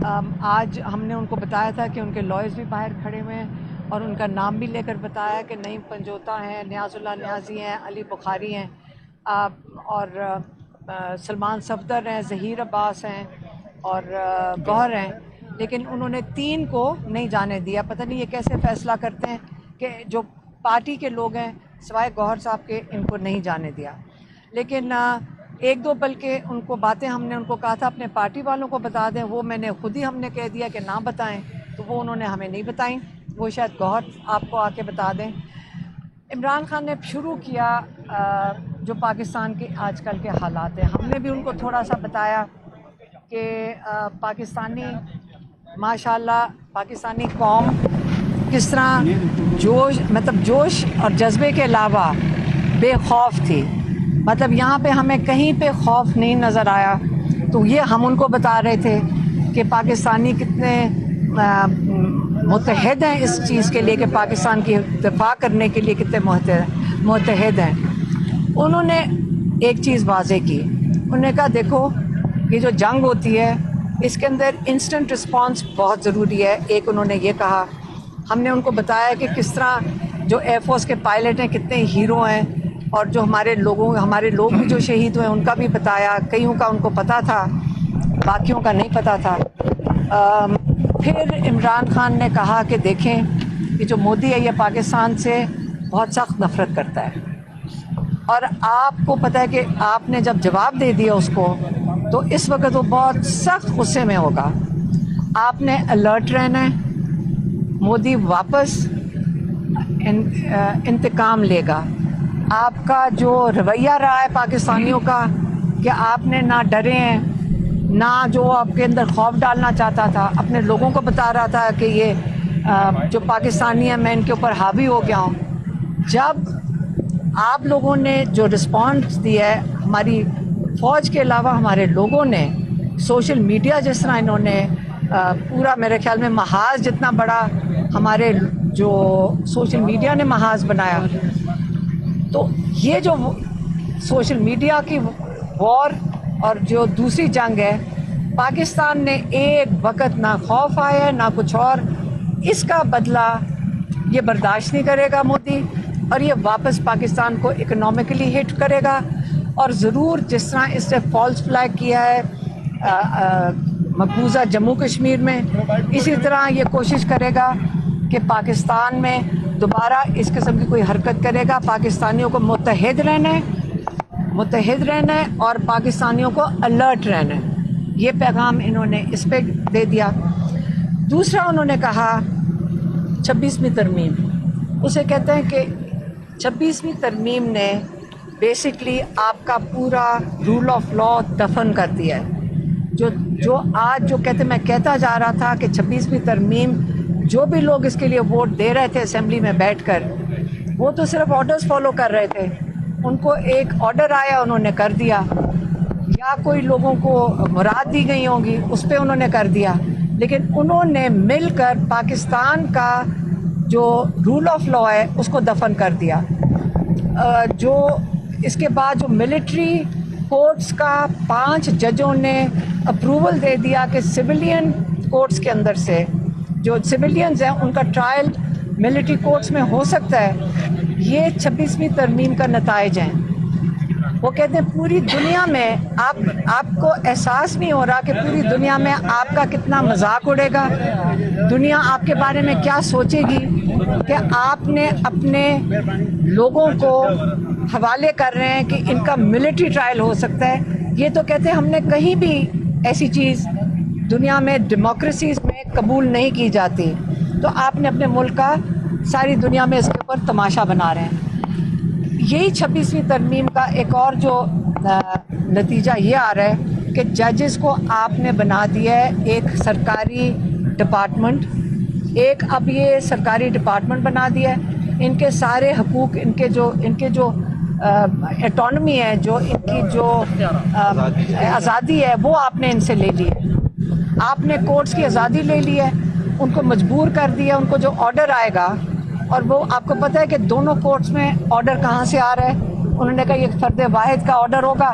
آج ہم نے ان کو بتایا تھا کہ ان کے لائرز بھی باہر کھڑے ہوئے ہیں اور ان کا نام بھی لے کر بتایا کہ نعیم پنجوتا ہیں، نیاز اللہ نیازی ہیں، علی بخاری ہیں اور سلمان صفدر ہیں، ظہیر عباس ہیں اور گوہر ہیں، لیکن انہوں نے 3 کو نہیں جانے دیا۔ پتہ نہیں یہ کیسے فیصلہ کرتے ہیں کہ جو پارٹی کے لوگ ہیں سوائے گوہر صاحب کے ان کو نہیں جانے دیا۔ لیکن 1-2 بلکہ ان کو باتیں ہم نے ان کو کہا تھا اپنے پارٹی والوں کو بتا دیں، وہ میں نے خود ہی ہم نے کہہ دیا کہ نہ بتائیں، تو وہ انہوں نے ہمیں نہیں بتائیں، وہ شاید گوہر آپ کو آ کے بتا دیں۔ عمران خان نے شروع کیا جو پاکستان کے آج کل کے حالات ہیں، ہم نے بھی ان کو تھوڑا سا بتایا کہ پاکستانی ماشاءاللہ پاکستانی قوم کس طرح جوش اور جذبے کے علاوہ بے خوف تھی، مطلب یہاں پہ ہمیں کہیں پہ خوف نہیں نظر آیا۔ تو یہ ہم ان کو بتا رہے تھے کہ پاکستانی کتنے متحد ہیں اس چیز کے لیے کہ پاکستان کی دفاع کرنے کے لیے کتنے متحد ہیں۔ انہوں نے ایک چیز واضح کی، انہوں نے کہا دیکھو یہ جو جنگ ہوتی ہے اس کے اندر انسٹنٹ رسپانس بہت ضروری ہے۔ ایک انہوں نے یہ کہا، ہم نے ان کو بتایا کہ کس طرح جو ایئر فورس کے پائلٹ ہیں کتنے ہیرو ہیں، اور جو ہمارے لوگ بھی جو شہید ہوئے ان کا بھی بتایا، کئیوں کا ان کو پتہ تھا، باقیوں کا نہیں پتہ تھا۔ پھر عمران خان نے کہا کہ دیکھیں یہ جو مودی ہے یہ پاکستان سے بہت سخت نفرت کرتا ہے، اور آپ کو پتہ ہے کہ آپ نے جب جواب دے دیا اس کو تو اس وقت وہ بہت سخت غصے میں ہوگا۔ آپ نے الرٹ رہنا ہے، مودی واپس انتقام لے گا۔ آپ کا جو رویہ رہا ہے پاکستانیوں کا کہ آپ نے نہ ڈرے ہیں، نہ جو آپ کے اندر خوف ڈالنا چاہتا تھا، اپنے لوگوں کو بتا رہا تھا کہ یہ جو پاکستانی ہیں میں ان کے اوپر حاوی ہو گیا ہوں۔ جب آپ لوگوں نے جو رسپانس دیا ہے، ہماری فوج کے علاوہ ہمارے لوگوں نے سوشل میڈیا جس طرح انہوں نے پورا میرے خیال میں محاذ جتنا بڑا ہمارے جو سوشل میڈیا نے محاذ بنایا، تو یہ جو سوشل میڈیا کی وار اور جو دوسری جنگ ہے، پاکستان نے ایک وقت نہ خوف آیا نہ کچھ اور، اس کا بدلہ یہ برداشت نہیں کرے گا مودی، اور یہ واپس پاکستان کو اکنامکلی ہٹ کرے گا، اور ضرور جس طرح اس نے فالس فلیگ کیا ہے مقبوضہ جموں کشمیر میں، اسی طرح یہ کوشش کرے گا کہ پاکستان میں دوبارہ اس قسم کی کوئی حرکت کرے گا۔ پاکستانیوں کو متحد رہنا ہے اور پاکستانیوں کو الرٹ رہنا ہے، یہ پیغام انہوں نے اس پہ دے دیا۔ دوسرا انہوں نے کہا 26ویں ترمیم، اسے کہتے ہیں کہ 26ویں ترمیم نے بیسکلی آپ کا پورا رول آف لا دفن کر دیا ہے۔ جو آج جو میں کہتا جا رہا تھا کہ 26ویں ترمیم، جو بھی لوگ اس کے لیے ووٹ دے رہے تھے اسمبلی میں بیٹھ کر، وہ تو صرف آرڈرز فالو کر رہے تھے، ان کو ایک آرڈر آیا انہوں نے کر دیا، یا کوئی لوگوں کو مراد دی گئی ہوں گی اس پہ انہوں نے کر دیا، لیکن انہوں نے مل کر پاکستان کا جو رول آف لا ہے اس کو دفن کر دیا۔ جو اس کے بعد جو ملٹری کورٹس کا 5 ججوں نے اپروول دے دیا کہ سویلین کورٹس کے اندر سے جو سویلینز ہیں ان کا ٹرائل ملٹری کورٹس میں ہو سکتا ہے، یہ 26ویں ترمیم کا نتائج ہیں۔ وہ کہتے ہیں پوری دنیا میں آپ کو احساس نہیں ہو رہا کہ پوری دنیا میں آپ کا کتنا مذاق اڑے گا، دنیا آپ کے بارے میں کیا سوچے گی کہ آپ نے اپنے لوگوں کو حوالے کر رہے ہیں کہ ان کا ملٹری ٹرائل ہو سکتا ہے۔ یہ تو کہتے ہیں ہم نے کہیں بھی ایسی چیز دنیا میں ڈیموکریسیز میں قبول نہیں کی جاتی، تو آپ نے اپنے ملک کا ساری دنیا میں اس کے اوپر تماشا بنا رہے ہیں۔ یہی 26ویں ترمیم کا ایک اور جو نتیجہ یہ آ رہا ہے کہ ججز کو آپ نے بنا دیا ہے ایک سرکاری ڈپارٹمنٹ، اب یہ سرکاری ڈپارٹمنٹ بنا دیا ہے، ان کے سارے حقوق، ان کے جو اٹانومی ہے، جو ان کی جو آزادی ہے وہ آپ نے ان سے لے لی ہے۔ آپ نے کورٹس کی آزادی لے لی ہے، ان کو مجبور کر دیا، ان کو جو آرڈر آئے گا، اور وہ آپ کو پتہ ہے کہ دونوں کورٹس میں آرڈر کہاں سے آ رہا ہے، انہوں نے کہا یہ فرد واحد کا آرڈر ہوگا،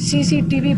CCTV